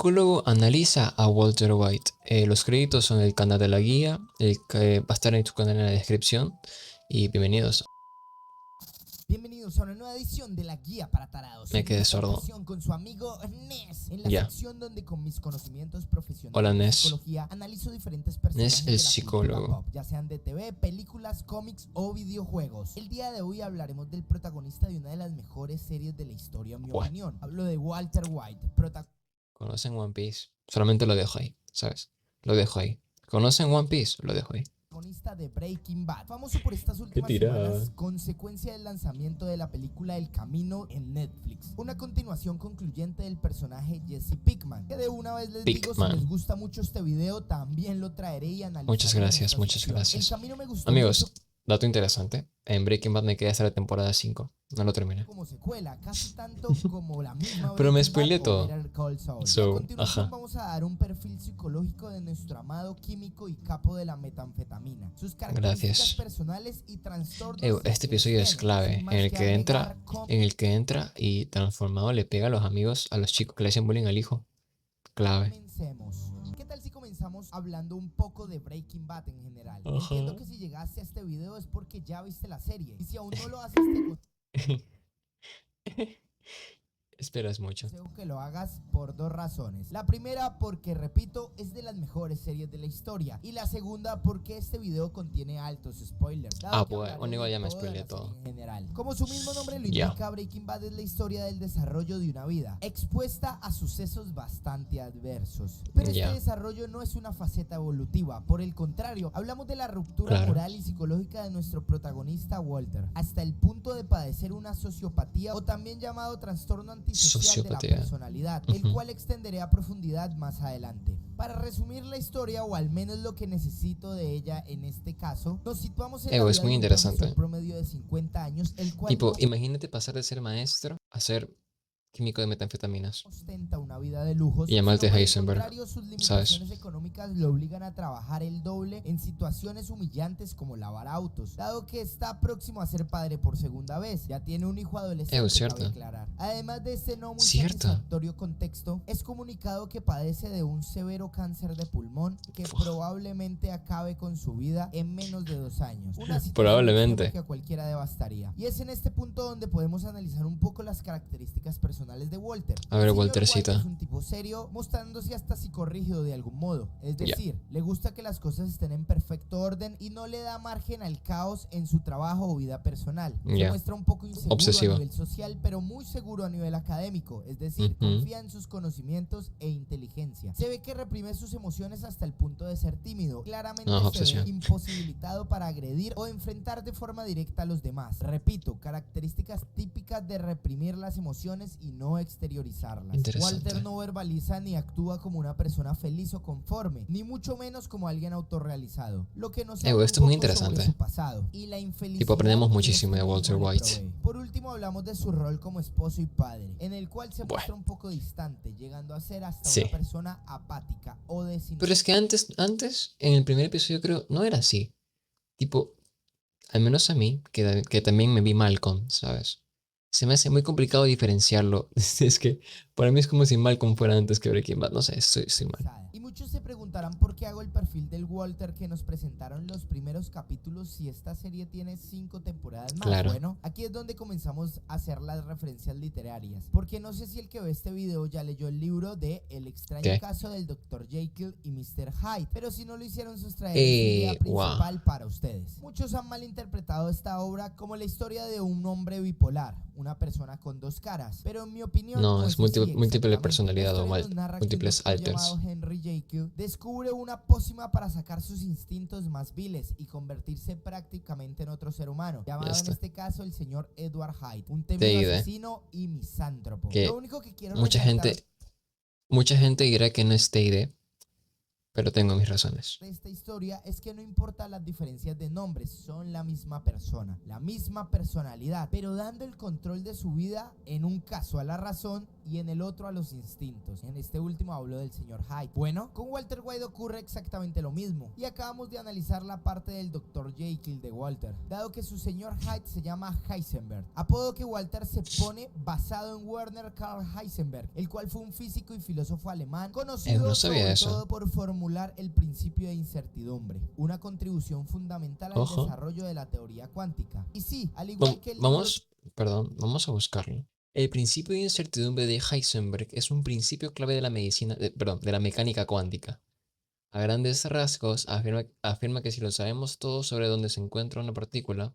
psicólogo analiza a Walter White. Los créditos son el canal de la guía, el que va a estar en tu canal en la descripción. Y bienvenidos. Bienvenidos a una nueva edición de la Guía para Tarados. Me quedé En esta sordo. ocasión con su amigo Nes, en la Ya. sección donde con mis conocimientos profesionales Hola, de Nes. psicología analizo diferentes personajes Nes, de el la cultura psicólogo. pop, ya sean de TV, películas, cómics o videojuegos. El día de hoy hablaremos del protagonista de una de las mejores series de la historia, en mi Bueno. opinión. Hablo de Walter White, ¿Conocen One Piece? Solamente lo dejo ahí, ¿sabes? Lo dejo ahí. ¿Conocen One Piece? Lo dejo ahí. protagonista de Breaking Bad, famoso por estas últimas tirada. semanas, consecuencia del lanzamiento de la película El Camino en Netflix, una continuación concluyente del personaje Jesse Pinkman, que de una vez les digo, si les gusta mucho este video, también lo traeré y analizaré. Muchas gracias, en muchas sección. gracias. El Camino me gustó Amigos, mucho dato interesante. En Breaking Bad me quedé hasta la temporada 5. No lo terminé. como secuela, casi tanto como la misma Pero me Breaking Bad spoileé o todo. Better Call Saul. So, A continuación ajá. vamos a dar un perfil psicológico de nuestro amado químico y capo de la metanfetamina, sus características Gracias. personales y trastornos. Este episodio es clave, en el que entra y transformado le pega a los amigos, a los chicos que le hacen bullying al hijo. Clave. Comencemos. ¿Qué tal si comenzamos hablando un poco de Breaking Bad en general? Ajá. Entiendo que si llegaste a este video es porque ya viste la serie, y si aún no lo haces te Esperas mucho. aconsejo que lo hagas por dos razones. La primera, porque repito, es de las mejores series de la historia, y la segunda, porque este video contiene altos spoilers. Bueno, igual ya me spoileé todo. En general. Como su mismo nombre lo Ya. indica, Breaking Bad es la historia del desarrollo de una vida expuesta a sucesos bastante adversos. Pero este Ya. desarrollo no es una faceta evolutiva, por el contrario, hablamos de la ruptura Claro. moral y psicológica de nuestro protagonista Walter, hasta el punto de padecer una sociopatía, o también llamado trastorno antisocial de la personalidad, el cual extenderé a profundidad más adelante. Para resumir la historia, o al menos lo que necesito de ella en este caso, nos situamos en la vida Es muy de un interesante. profesor promedio de 50 años, el cual Tipo, imagínate pasar de ser maestro a ser químico de metanfetaminas. ostenta una vida de lujos, Y llamarte sino por el Heisenberg, contrario, sus limitaciones económicas lo obligan a trabajar el doble en situaciones humillantes como lavar autos, dado que está próximo a ser padre por segunda vez. Ya tiene un hijo adolescente, cierto. cabe aclarar. Además de este no muy Cierto. satisfactorio contexto, es comunicado que padece de un severo cáncer de pulmón que probablemente acabe con su vida en menos de 2 años. Una situación Probablemente. extrema que a cualquiera devastaría. Y es en este punto donde podemos analizar un poco las características personales de Walter. A ver, El señor Waltercita. White es un tipo serio, mostrándose hasta psicorrígido de algún modo. Es decir, le gusta que las cosas estén en perfecto orden y no le da margen al caos en su trabajo o vida personal. Se muestra un poco inseguro Obsesivo. a nivel social, pero muy seguro a nivel académico. Es decir, confía en sus conocimientos e inteligencia. Se ve que reprime sus emociones hasta el punto de ser tímido. Claramente se obsesión. ve imposibilitado para agredir o enfrentar de forma directa a los demás. Repito, características típicas de reprimir las emociones y no exteriorizarlas. Walter no verbaliza ni actúa como una persona feliz o conforme, ni mucho menos como alguien autorrealizado. Lo que nos habla esto es muy interesante. sobre su pasado y la infelicidad. Tipo, aprendemos que muchísimo de este Walter mismo le White. provee. Por último, hablamos de su rol como esposo y padre, en el cual se muestra un poco distante, llegando a ser hasta una persona apática o desinteresada. Pero es que antes, en el primer episodio creo, no era así. Tipo, al menos a mí, que también me vi Malcolm, ¿sabes? Se me hace muy complicado diferenciarlo. Es que para mí es como si Malcolm fuera antes que Breaking Bad. No sé, estoy mal. Y muchos se preguntarán por qué hago el perfil del Walter que nos presentaron los primeros capítulos si esta serie tiene 5 temporadas más. Claro. Bueno, aquí es donde comenzamos a hacer las referencias literarias, porque no sé si el que ve este video ya leyó el libro de El extraño caso del Dr. Jekyll y Mr. Hyde, pero si no lo hicieron, sus traeré la idea principal para ustedes. Muchos han malinterpretado esta obra como la historia de un hombre bipolar, una persona con 2 caras, pero en mi opinión no es múltiple personalidad o múltiples alters. Llamado Henry Jekyll descubre una pócima para sacar sus instintos más viles y convertirse prácticamente en otro ser humano, llamado en este caso el señor Edward Hyde, un temido asesino y misántropo. Lo único que quiero mucha gente dirá que no es TID, pero tengo mis razones. Esta historia es que no importa las diferencias de nombres, son la misma persona, la misma personalidad, pero dando el control de su vida en un caso a la razón y en el otro a los instintos. En este último hablo del señor Hyde. Bueno, con Walter White ocurre exactamente lo mismo, y acabamos de analizar la parte del Dr. Jekyll de Walter, dado que su señor Hyde se llama Heisenberg, apodo que Walter se pone basado en Werner Karl Heisenberg, el cual fue un físico y filósofo alemán conocido No sabía sobre eso. todo por formular el principio de incertidumbre, una contribución fundamental al Ojo. desarrollo de la teoría cuántica. Y sí, al igual que el libro... Vamos a buscarlo. El principio de incertidumbre de Heisenberg es un principio clave de la medicina, de la mecánica cuántica. A grandes rasgos, afirma que si lo sabemos todo sobre dónde se encuentra una partícula,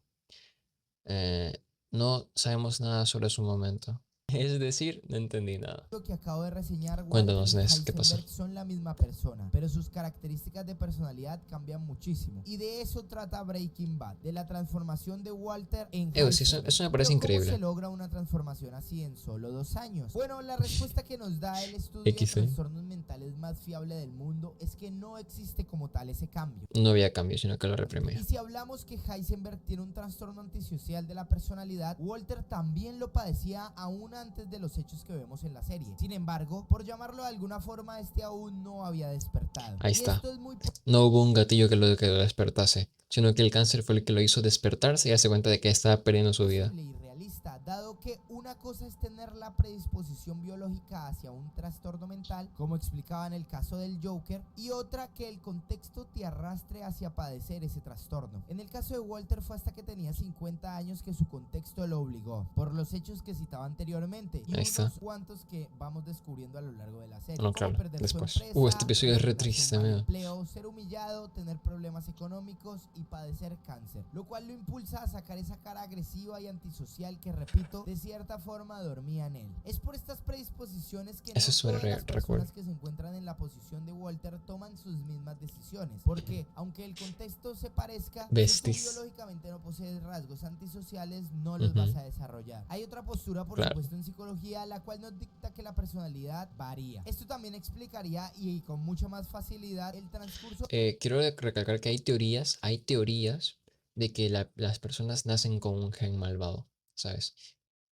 no sabemos nada sobre su momento. Es decir, no entendí nada. Lo que acabo de reseñar, Walter Cuéntanos, y Ness, ¿qué pasó? Heisenberg son la misma persona, pero sus características de personalidad cambian muchísimo. Y de eso trata Breaking Bad, de la transformación de Walter en Sí, Heisenberg. eso me parece Pero increíble. ¿cómo se logra una transformación así en solo 2 años? Bueno, la respuesta que nos da el estudio de XD. trastornos mentales más fiable del mundo es que no existe como tal ese cambio. No había cambio, sino que lo Y reprimía. si hablamos que Heisenberg tiene un trastorno antisocial de la personalidad, Walter también lo padecía aún antes de los hechos que vemos en la serie. Sin embargo, por llamarlo de alguna forma, este aún no había despertado. Ahí Y está. esto es muy No hubo un gatillo que lo despertase, sino que el cáncer fue el que lo hizo despertarse y darse cuenta de que estaba perdiendo su vida. posible y realista, dado que una cosa es tener la predisposición biológica hacia un trastorno mental, como explicaba en el caso del Joker, y otra que el contexto te arrastre hacia padecer ese trastorno. En el caso de Walter fue hasta que tenía 50 años que su contexto lo obligó, por los hechos que citaba anteriormente, y Ahí está. unos cuantos que vamos descubriendo a lo largo de la serie. No, como claro, perder después. su empresa, Este episodio es re encontrarse triste, un mal amigo. empleo, ser humillado, tener problemas económicos y padecer cáncer, lo cual lo impulsa a sacar esa cara agresiva y antisocial que, repito, de cierta forma dormía en él. Es por estas predisposiciones que Eso no es todas las recuerdo. personas que se encuentran en la posición de Walter toman sus mismas decisiones, porque aunque el contexto se parezca, si tú Besties. biológicamente no posees rasgos antisociales, no los vas a desarrollar. Hay otra postura, por supuesto, en psicología, la cual nos dicta que la personalidad varía. Esto también explicaría y con mucha más facilidad el transcurso. Quiero recalcar que hay teorías de que las personas nacen con un gen malvado, ¿sabes?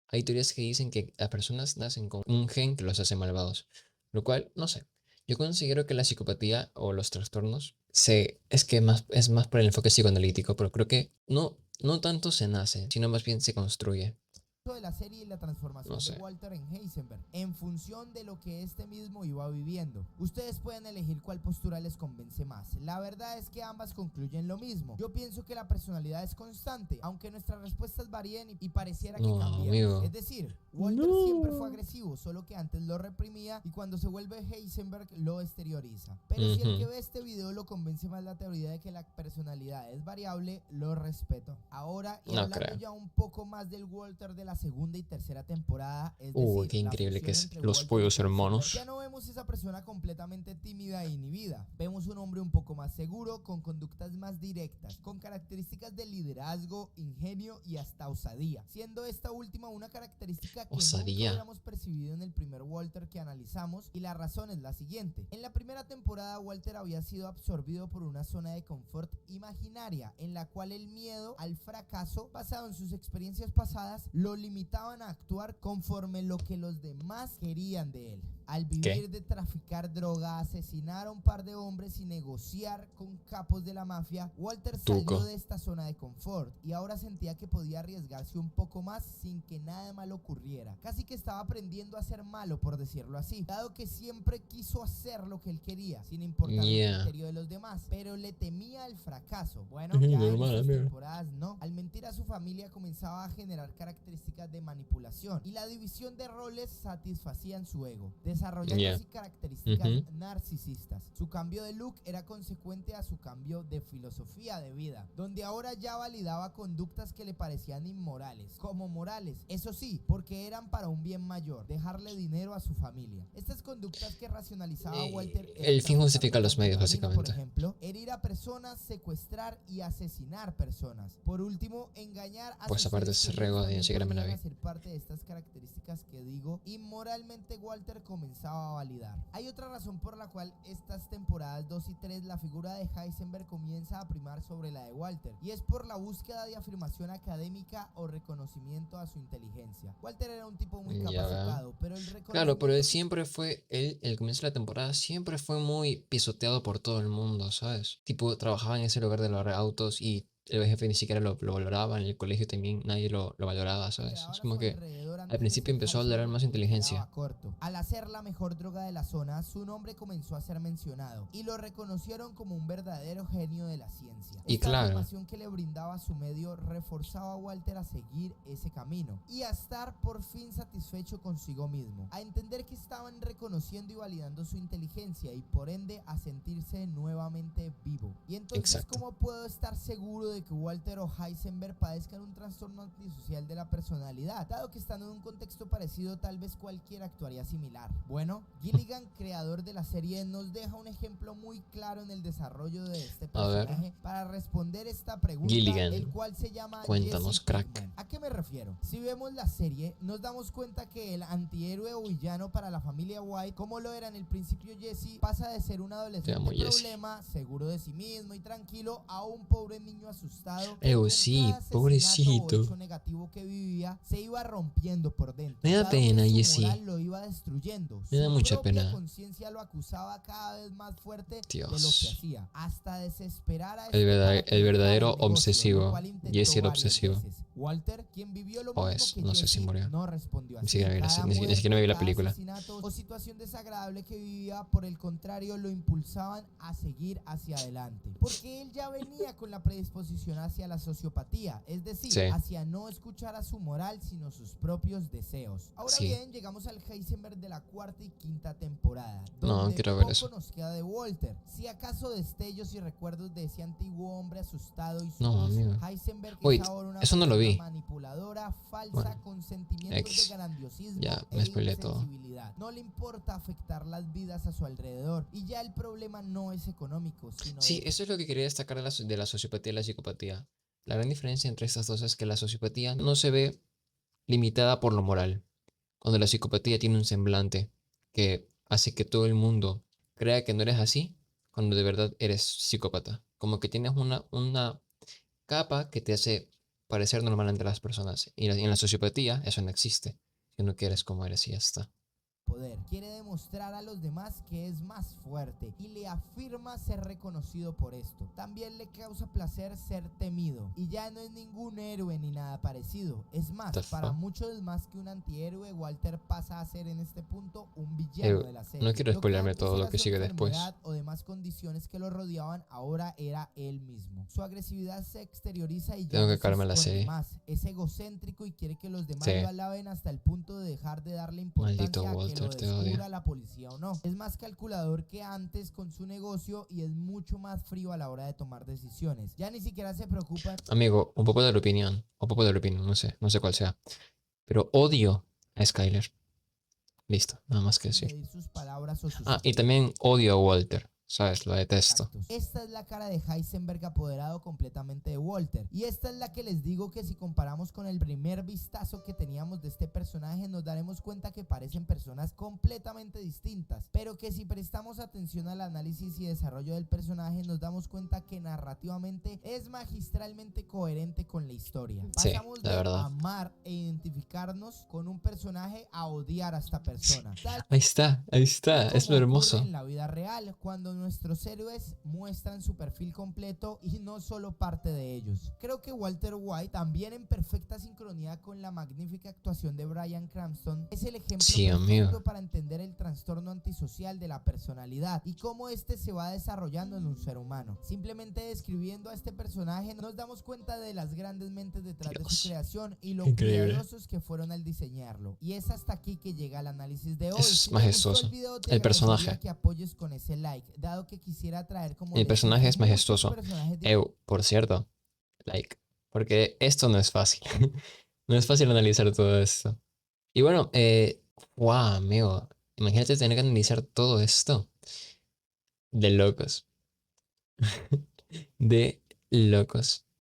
Hay teorías que dicen que las personas nacen con un gen que los hace malvados, lo cual, no sé. Yo considero que la psicopatía o los trastornos es más por el enfoque psicoanalítico, pero creo que no tanto se nace, sino más bien se construye. De la serie y la transformación de Walter en Heisenberg en función de lo que este mismo iba viviendo. Ustedes pueden elegir cuál postura les convence más. La verdad es que ambas concluyen lo mismo. Yo pienso que la personalidad es constante, aunque nuestras respuestas varíen y pareciera que cambian. Es decir, Walter siempre fue agresivo, solo que antes lo reprimía y cuando se vuelve Heisenberg lo exterioriza. Pero si el que ve este video lo convence más la teoría de que la personalidad es variable, lo respeto. Ahora, y hablando ya un poco más del Walter de la segunda y tercera temporada, es decir, qué increíble que es los Walter pollos hermanos. ya no vemos esa persona completamente tímida e inhibida. Vemos un hombre un poco más seguro, con conductas más directas, con características de liderazgo, ingenio y hasta osadía, siendo esta última una característica que nunca habíamos percibido en el primer Walter que analizamos, y la razón es la siguiente. En la primera temporada, Walter había sido absorbido por una zona de confort imaginaria, en la cual el miedo al fracaso, basado en sus experiencias pasadas, lo limitaban a actuar conforme lo que los demás querían de él. Al vivir de traficar droga, asesinar a un par de hombres y negociar con capos de la mafia, Walter salió de esta zona de confort y ahora sentía que podía arriesgarse un poco más sin que nada malo ocurriera. Casi que estaba aprendiendo a ser malo, por decirlo así, dado que siempre quiso hacer lo que él quería, sin importar el criterio de los demás, pero le temía el fracaso. Bueno, ya en estas temporadas no. Al mentir a su familia comenzaba a generar características de manipulación y la división de roles satisfacían su ego, desarrollando así características narcisistas. Su cambio de look era consecuente a su cambio de filosofía de vida, donde ahora ya validaba conductas que le parecían inmorales, como morales, eso sí, porque eran para un bien mayor, dejarle dinero a su familia. Estas conductas que racionalizaba Walter, el fin justifica los medios, básicamente. Por ejemplo, herir a personas, secuestrar y asesinar personas. Por último, engañar a pues aparte es rego de Instagram en la vida. ser parte de estas características que digo, y moralmente Walter comenzó comenzaba a validar. Hay otra razón por la cual estas temporadas 2 y 3 la figura de Heisenberg comienza a primar sobre la de Walter, y es por la búsqueda de afirmación académica o reconocimiento a su inteligencia. Walter era un tipo muy Ya veo. capacitado, pero el Claro, pero él reconocimiento que siempre fue, el comienzo de la temporada siempre fue muy pisoteado por todo el mundo, ¿sabes? Tipo, trabajaba en ese lugar de los autos y el jefe ni siquiera lo valoraba, en el colegio también nadie lo valoraba, ¿sabes? Es quedaban a como su que alrededor al antes de principio ser empezó a valorar Heisenberg más le inteligencia. quedaba corto. Al hacer la mejor droga de la zona, su nombre comenzó a ser mencionado y lo reconocieron como un verdadero genio de la ciencia. Y Esta claro, afirmación que le brindaba su medio reforzaba a Walter a seguir ese camino y a estar por fin satisfecho consigo mismo, a entender que estaban reconociendo y validando su inteligencia y por ende a sentirse nuevamente vivo. Y entonces, exacto. ¿cómo puedo estar seguro de que Walter o Heisenberg padezcan un trastorno antisocial de la personalidad? Dado que están en un contexto parecido, tal vez cualquiera actuaría similar. Bueno, Gilligan, creador de la serie, nos deja un ejemplo muy claro en el desarrollo de este A ver, personaje para responder esta pregunta, el Gilligan, cual se llama Jesse cuéntanos, crack. Pinkman. ¿A qué me refiero? Si vemos la serie, nos damos cuenta que el antihéroe o villano para la familia White, como lo era en el principio Jesse, pasa de ser un Te adolescente amo, Jesse. problema, seguro de sí mismo y tranquilo, a un pobre niño asustado que con cada Sí, asesinato o hecho pobrecito. negativo que vivía se iba rompiendo por dentro, Me da dado que pena, su Jesse. moral lo iba destruyendo. Me da Su mucha propia pena. conciencia lo acusaba cada vez más fuerte de lo que Dios. hacía, hasta desesperar a El, este para que el dejara verdadero el negocio, lo obsesivo. cual intentó Jesse el varias obsesivo. veces. Walter, quien vivió lo O mismo es, que no sé si Jesse, murió. no respondió Ni así. siquiera, Cada ni siquiera me muerte, vi la cada película. asesinato o situación desagradable que vivía, por el contrario, lo impulsaban a seguir hacia adelante. Porque él ya venía con la predisposición hacia la sociopatía, es decir, Sí, hacia no escuchar a su moral, sino sus propios deseos. Ahora sí. bien, llegamos al Heisenberg de la cuarta y quinta temporada, No, donde quiero ver poco eso. nos queda de Walter. Si acaso destellos y recuerdos de ese antiguo hombre asustado y No, sumiso, amigo. Heisenberg es Wait, ahora una eso no lo persona vi. manipuladora, falsa, Bueno, con sentimientos de X. grandiosismo Ya, e me spoileé todo. insensibilidad. No le importa afectar las vidas a su alrededor y ya el problema no es económico, sino Sí, de eso es lo que quería destacar de de la sociopatía y la psicopatía. La gran diferencia entre estas dos es que la sociopatía no se ve limitada por lo moral, cuando la psicopatía tiene un semblante que hace que todo el mundo crea que no eres así, cuando de verdad eres psicópata. Como que tienes una capa que te hace parecer normal entre las personas. Y en la sociopatía eso no existe, sino que eres como eres y ya está. poder. Quiere demostrar a los demás que es más fuerte y le afirma ser reconocido por esto. También le causa placer ser temido y ya no es ningún héroe ni nada parecido. Es más, The para fuck? muchos más que un antihéroe, Walter pasa a ser en este punto un villano de la No serie. quiero Lo que spoilerme antes todo lo era que su sigue después. enfermedad o demás condiciones que lo rodeaban, ahora era él mismo. Su agresividad se exterioriza y ya Tengo no que se acabarme la esconde serie. más. Es egocéntrico y quiere que los demás Sí, lo alaben hasta el punto de dejar de darle maldito importancia a que lo Walter, te descubra odio. la policía o no. Es más calculador que antes con su negocio y es mucho más frío a la hora de tomar decisiones. Ya ni siquiera se preocupa Amigo, un poco de la opinión, un poco de la opinión, no sé cuál sea. Pero odio a Skyler. Listo, nada más que en decir. medir sus palabras o sus Ah, y también odio a Walter, ¿sabes? Lo detesto. actos. Esta es la cara de Heisenberg apoderado completamente de Walter. Y esta es la que les digo que si comparamos con el primer vistazo que teníamos de este personaje, nos daremos cuenta que parecen personas completamente distintas. Pero que si prestamos atención al análisis y desarrollo del personaje, nos damos cuenta que narrativamente es magistralmente coherente con la historia. Sí, Pasamos la de verdad. amar e identificarnos con un personaje a odiar a esta persona. Tal Ahí está, es lo como ocurre hermoso. en la vida real, cuando nuestros héroes muestran su perfil completo y no solo parte de ellos. Creo que Walter White, también en perfecta sincronía con la magnífica actuación de Bryan Cranston, es el ejemplo Sí, amigo. perfecto para entender el trastorno antisocial de la personalidad y cómo este se va desarrollando en un ser humano. Simplemente describiendo a este personaje nos damos cuenta de las grandes mentes detrás de su creación y lo Increíble. cuidadosos que fueron al diseñarlo. Y es hasta aquí que llega el análisis de hoy. Eso es Si te gustó majestuoso. el video, te El agradecería personaje. que apoyes con ese like, dado que quisiera traer, como El les personaje dije, es muchos majestuoso. personajes Por cierto, like, porque esto no es fácil. No es fácil analizar todo esto. Y bueno, wow, amigo, imagínate tener que analizar todo esto. De locos. De locos.